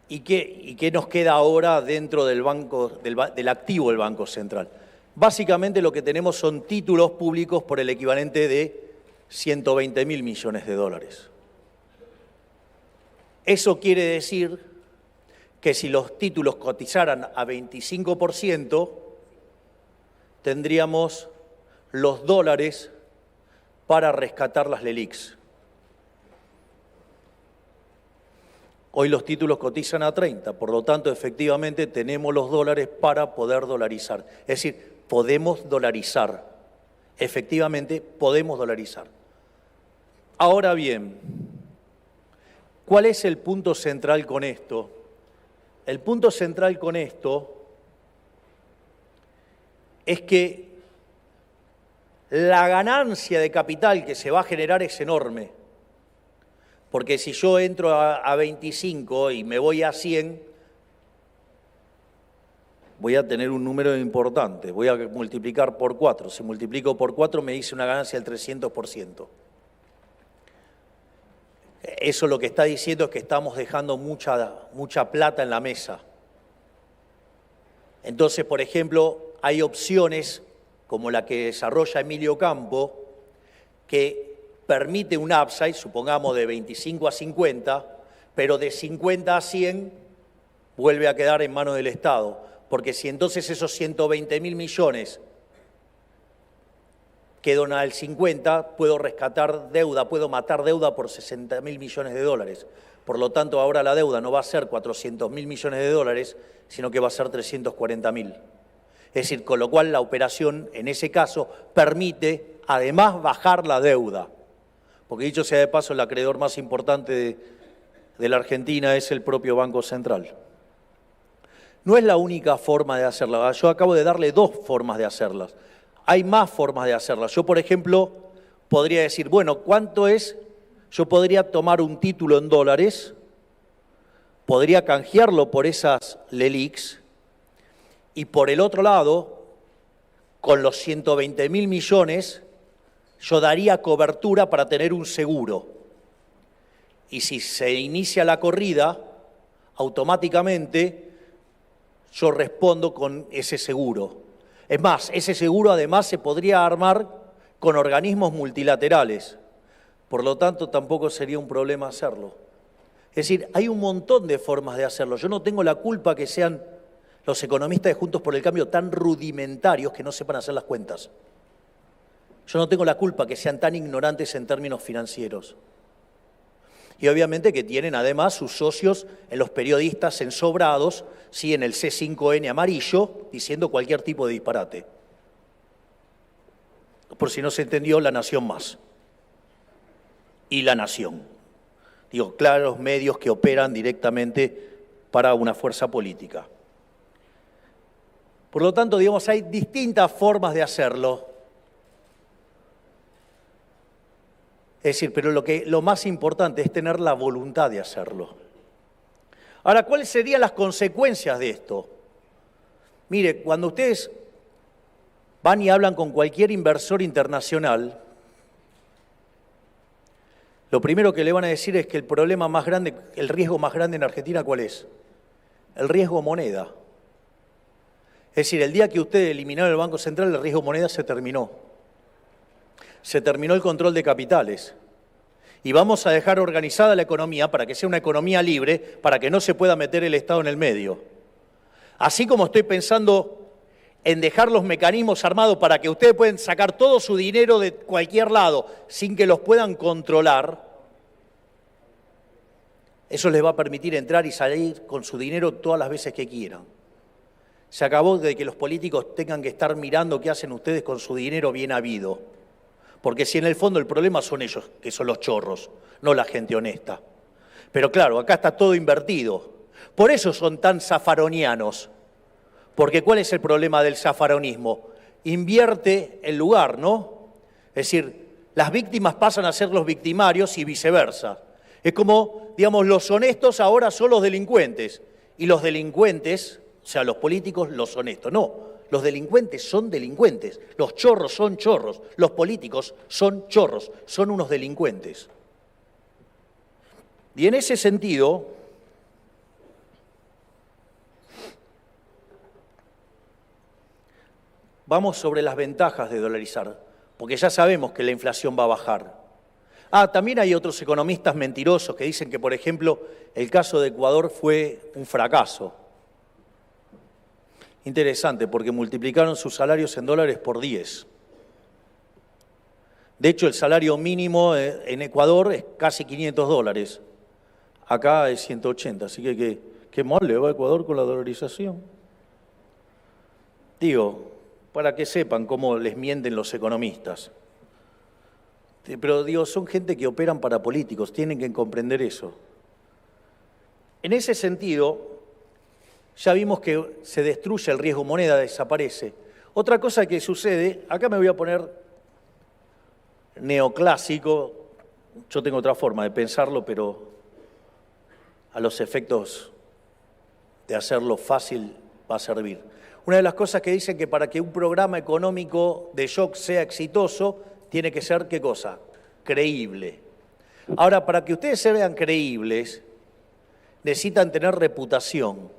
¿Y qué nos queda ahora dentro del activo del Banco Central? Básicamente lo que tenemos son títulos públicos por el equivalente de 120.000 millones de dólares. Eso quiere decir que si los títulos cotizaran a 25%, tendríamos los dólares para rescatar las LELIQs. Hoy los títulos cotizan a 30, por lo tanto, efectivamente, tenemos los dólares para poder dolarizar. Es decir, podemos dolarizar. Efectivamente, podemos dolarizar. Ahora bien, ¿cuál es el punto central con esto? El punto central con esto es que la ganancia de capital que se va a generar es enorme, porque si yo entro a 25 y me voy a 100, voy a tener un número importante, voy a multiplicar por 4. Si multiplico por 4 me dice una ganancia del 300%. Eso lo que está diciendo es que estamos dejando mucha plata en la mesa. Entonces, por ejemplo, hay opciones como la que desarrolla Emilio Campo, que permite un upside, supongamos de 25 a 50, pero de 50 a 100 vuelve a quedar en manos del Estado, porque si entonces esos 120.000 millones quedan al 50, puedo rescatar deuda, puedo matar deuda por 60.000 millones de dólares. Por lo tanto, ahora la deuda no va a ser 400.000 millones de dólares, sino que va a ser 340.000. Es decir, con lo cual la operación, en ese caso, permite además bajar la deuda. Porque dicho sea de paso, el acreedor más importante de la Argentina es el propio Banco Central. No es la única forma de hacerla. Yo acabo de darle 2 formas de hacerlas. Hay más formas de hacerlas. Yo, por ejemplo, podría decir, bueno, ¿cuánto es? Yo podría tomar un título en dólares, podría canjearlo por esas LELIQs y por el otro lado, con los 120.000 millones, yo daría cobertura para tener un seguro. Y si se inicia la corrida, automáticamente yo respondo con ese seguro. Es más, ese seguro además se podría armar con organismos multilaterales. Por lo tanto, tampoco sería un problema hacerlo. Es decir, hay un montón de formas de hacerlo. Yo no tengo la culpa que sean los economistas de Juntos por el Cambio tan rudimentarios que no sepan hacer las cuentas. Yo no tengo la culpa que sean tan ignorantes en términos financieros. Y obviamente que tienen además sus socios en los periodistas ensobrados, sí, en el C5N amarillo, diciendo cualquier tipo de disparate. Por si no se entendió, La Nación Más. Y La Nación. Digo, claros medios que operan directamente para una fuerza política. Por lo tanto, digamos, hay distintas formas de hacerlo. Es decir, pero lo más importante es tener la voluntad de hacerlo. Ahora, ¿cuáles serían las consecuencias de esto? Mire, cuando ustedes van y hablan con cualquier inversor internacional, lo primero que le van a decir es que el problema más grande, el riesgo más grande en Argentina, ¿cuál es? El riesgo moneda. Es decir, el día que ustedes eliminaron el Banco Central, el riesgo moneda se terminó. Se terminó el control de capitales. Y vamos a dejar organizada la economía para que sea una economía libre, para que no se pueda meter el Estado en el medio. Así como estoy pensando en dejar los mecanismos armados para que ustedes puedan sacar todo su dinero de cualquier lado sin que los puedan controlar, eso les va a permitir entrar y salir con su dinero todas las veces que quieran. Se acabó de que los políticos tengan que estar mirando qué hacen ustedes con su dinero bien habido. Porque si en el fondo el problema son ellos, que son los chorros, no la gente honesta. Pero claro, acá está todo invertido. Por eso son tan zafaronianos. Porque ¿cuál es el problema del zafaronismo? Invierte el lugar, ¿no? Es decir, las víctimas pasan a ser los victimarios y viceversa. Es como, digamos, los honestos ahora son los delincuentes. Y los delincuentes, o sea, los políticos, los honestos. No, los delincuentes son delincuentes. Los chorros son chorros. Los políticos son chorros. Son unos delincuentes. Y en ese sentido, vamos sobre las ventajas de dolarizar, porque ya sabemos que la inflación va a bajar. También hay otros economistas mentirosos que dicen que, por ejemplo, el caso de Ecuador fue un fracaso. Interesante, porque multiplicaron sus salarios en dólares por 10. De hecho, el salario mínimo en Ecuador es casi $500. Acá es 180, así que qué mal le va a Ecuador con la dolarización. Digo, para que sepan cómo les mienten los economistas. Pero digo, son gente que operan para políticos, tienen que comprender eso. En ese sentido, ya vimos que se destruye el riesgo moneda, desaparece. Otra cosa que sucede, acá me voy a poner neoclásico, yo tengo otra forma de pensarlo, pero a los efectos de hacerlo fácil va a servir. Una de las cosas que dicen que para que un programa económico de shock sea exitoso, tiene que ser, ¿qué cosa? Creíble. Ahora, para que ustedes se vean creíbles, necesitan tener reputación.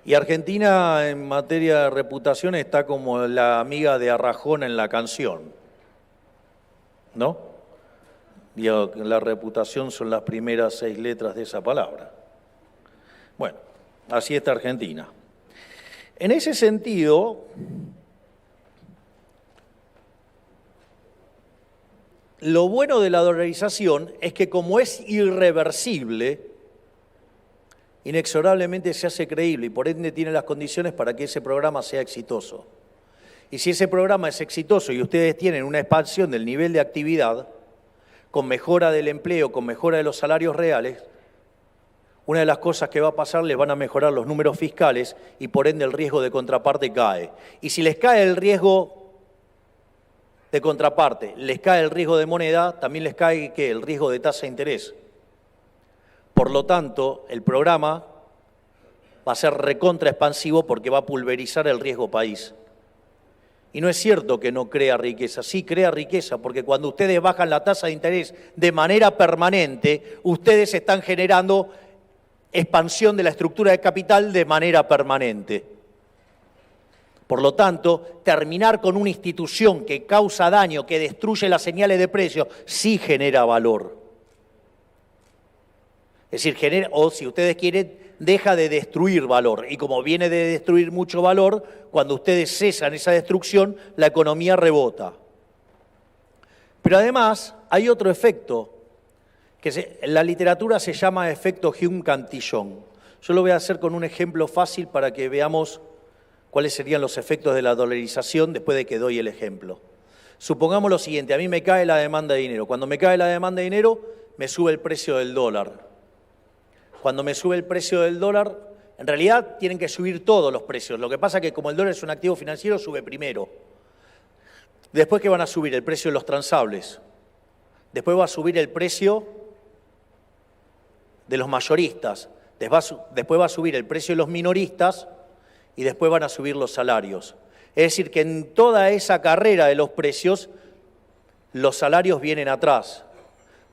Y Argentina, en materia de reputación, está como la amiga de Arjona en la canción, ¿no? Digo, la reputación son las primeras 6 letras de esa palabra. Bueno, así está Argentina. En ese sentido, lo bueno de la dolarización es que como es irreversible, inexorablemente se hace creíble y por ende tiene las condiciones para que ese programa sea exitoso. Y si ese programa es exitoso y ustedes tienen una expansión del nivel de actividad, con mejora del empleo, con mejora de los salarios reales, una de las cosas que va a pasar, les van a mejorar los números fiscales y por ende el riesgo de contraparte cae. Y si les cae el riesgo de contraparte, les cae el riesgo de moneda, también les cae ¿qué? El riesgo de tasa de interés. Por lo tanto, el programa va a ser recontra expansivo porque va a pulverizar el riesgo país. Y no es cierto que no crea riqueza, sí crea riqueza, porque cuando ustedes bajan la tasa de interés de manera permanente, ustedes están generando expansión de la estructura de capital de manera permanente. Por lo tanto, terminar con una institución que causa daño, que destruye las señales de precio, sí genera valor. Es decir, genera, o si ustedes quieren, deja de destruir valor. Y como viene de destruir mucho valor, cuando ustedes cesan esa destrucción, la economía rebota. Pero además hay otro efecto, que en la literatura se llama efecto Hume-Cantillon. Yo lo voy a hacer con un ejemplo fácil para que veamos cuáles serían los efectos de la dolarización después de que doy el ejemplo. Supongamos lo siguiente, a mí me cae la demanda de dinero. Cuando me cae la demanda de dinero, me sube el precio del dólar. Cuando me sube el precio del dólar, en realidad tienen que subir todos los precios. Lo que pasa es que como el dólar es un activo financiero, sube primero. Después, ¿qué van a subir? El precio de los transables. Después va a subir el precio de los mayoristas. Después va a subir el precio de los minoristas y después van a subir los salarios. Es decir, que en toda esa carrera de los precios, los salarios vienen atrás.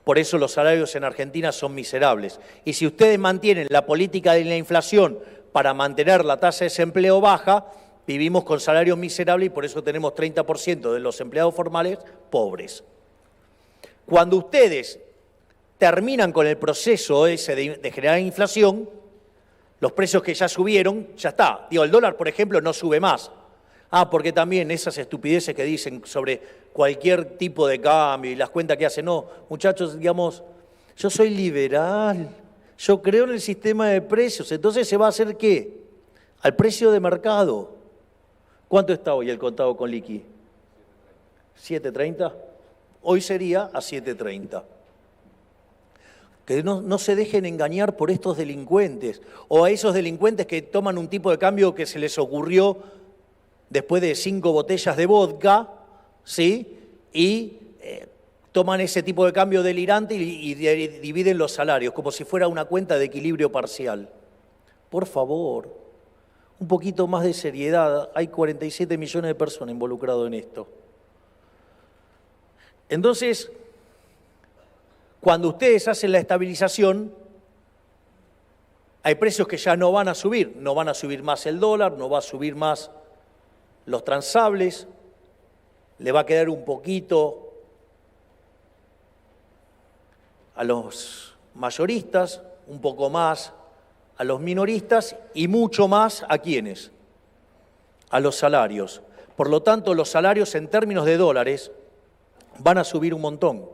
Por eso los salarios en Argentina son miserables. Y si ustedes mantienen la política de la inflación para mantener la tasa de desempleo baja, vivimos con salarios miserables y por eso tenemos 30% de los empleados formales pobres. Cuando ustedes terminan con el proceso ese de generar inflación, los precios que ya subieron, ya está. Digo, el dólar, por ejemplo, no sube más. Porque también esas estupideces que dicen sobre cualquier tipo de cambio y las cuentas que hacen. No, muchachos, digamos, yo soy liberal, yo creo en el sistema de precios, entonces se va a hacer ¿qué? Al precio de mercado. ¿Cuánto está hoy el contado con liqui? ¿7.30? Hoy sería a 7.30. Que no se dejen engañar por estos delincuentes o a esos delincuentes que toman un tipo de cambio que se les ocurrió después de 5 botellas de vodka, ¿sí? Y toman ese tipo de cambio delirante y dividen los salarios, como si fuera una cuenta de equilibrio parcial. Por favor, un poquito más de seriedad. Hay 47 millones de personas involucradas en esto. Entonces, cuando ustedes hacen la estabilización, hay precios que ya no van a subir. No van a subir más el dólar, no va a subir más los transables, le va a quedar un poquito a los mayoristas, un poco más a los minoristas y mucho más ¿a quiénes? A los salarios. Por lo tanto, los salarios en términos de dólares van a subir un montón.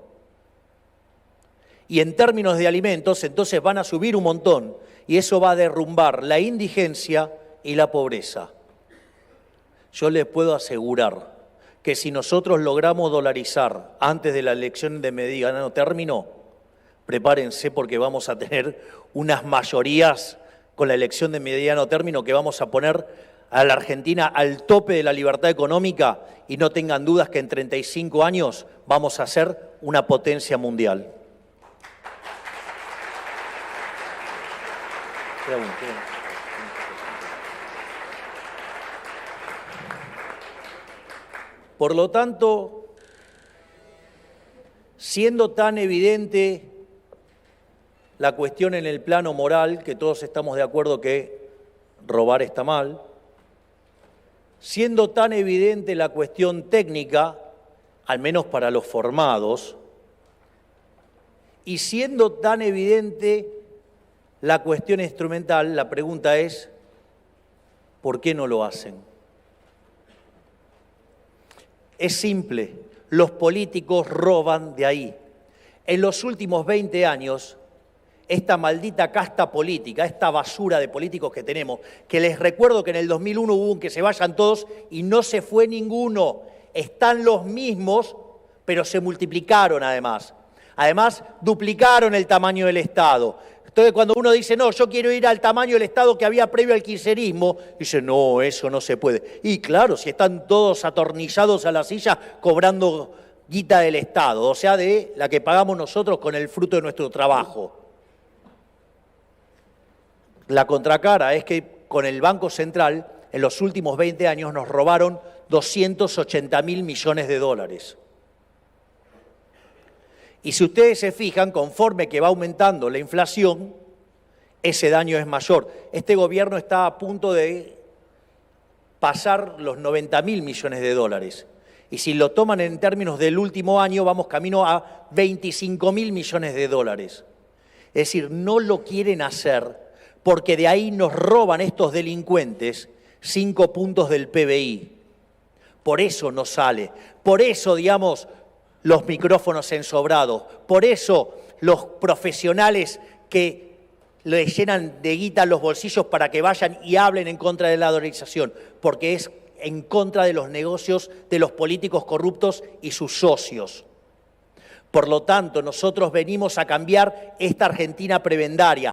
Y en términos de alimentos, entonces van a subir un montón. Y eso va a derrumbar la indigencia y la pobreza. Yo les puedo asegurar que si nosotros logramos dolarizar antes de la elección de mediano término, prepárense porque vamos a tener unas mayorías con la elección de mediano término que vamos a poner a la Argentina al tope de la libertad económica y no tengan dudas que en 35 años vamos a ser una potencia mundial. Por lo tanto, siendo tan evidente la cuestión en el plano moral, que todos estamos de acuerdo que robar está mal, siendo tan evidente la cuestión técnica, al menos para los formados, y siendo tan evidente la cuestión instrumental, la pregunta es, ¿por qué no lo hacen? Es simple, los políticos roban de ahí. En los últimos 20 años, esta maldita casta política, esta basura de políticos que tenemos, que les recuerdo que en el 2001 hubo un que se vayan todos y no se fue ninguno. Están los mismos, pero se multiplicaron además. Además, duplicaron el tamaño del Estado. Entonces, cuando uno dice, no, yo quiero ir al tamaño del Estado que había previo al kirchnerismo, dice, no, eso no se puede. Y claro, si están todos atornillados a la silla cobrando guita del Estado, o sea, de la que pagamos nosotros con el fruto de nuestro trabajo. La contracara es que con el Banco Central, en los últimos 20 años, nos robaron 280.000 millones de dólares. Y si ustedes se fijan, conforme que va aumentando la inflación, ese daño es mayor. Este gobierno está a punto de pasar los 90.000 millones de dólares. Y si lo toman en términos del último año, vamos camino a 25.000 millones de dólares. Es decir, no lo quieren hacer porque de ahí nos roban estos delincuentes 5 puntos del PBI. Por eso no sale. Por eso, digamos, los micrófonos ensobrados. Por eso los profesionales que le llenan de guita los bolsillos para que vayan y hablen en contra de la dolarización. Porque es en contra de los negocios de los políticos corruptos y sus socios. Por lo tanto, nosotros venimos a cambiar esta Argentina prebendaria,